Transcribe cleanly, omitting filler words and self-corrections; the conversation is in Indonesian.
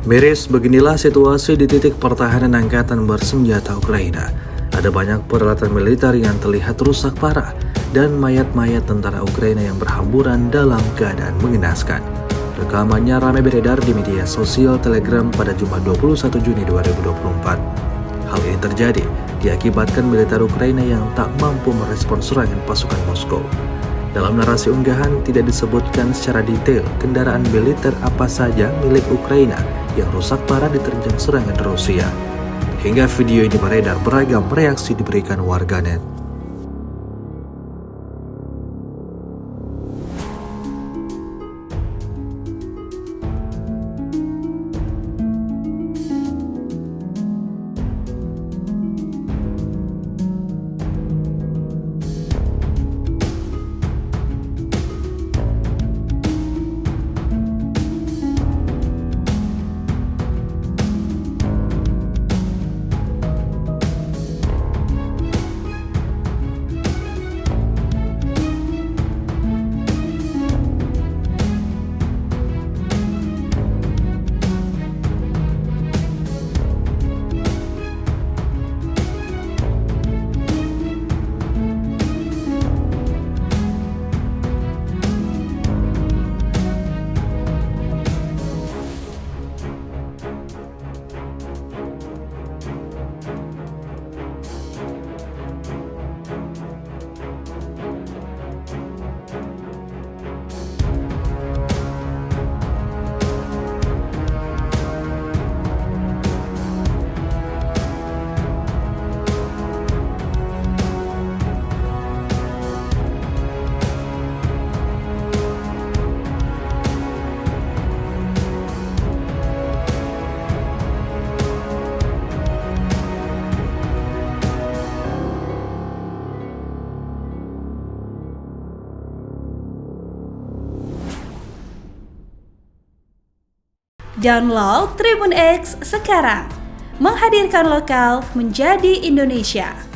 Miris, beginilah situasi di titik pertahanan angkatan bersenjata Ukraina. Ada banyak peralatan militer yang terlihat rusak parah dan mayat-mayat tentara Ukraina yang berhamburan dalam keadaan mengenaskan. Rekamannya ramai beredar di media sosial Telegram pada Jumat 21 Juni 2024. Hal ini terjadi diakibatkan militer Ukraina yang tak mampu merespon serangan pasukan Moskow. Dalam narasi unggahan tidak disebutkan secara detail kendaraan militer apa saja milik Ukraina yang rusak parah diterjang serangan Rusia. Hingga video ini beredar, beragam reaksi diberikan warganet. Download Tribun X sekarang, menghadirkan lokal menjadi Indonesia.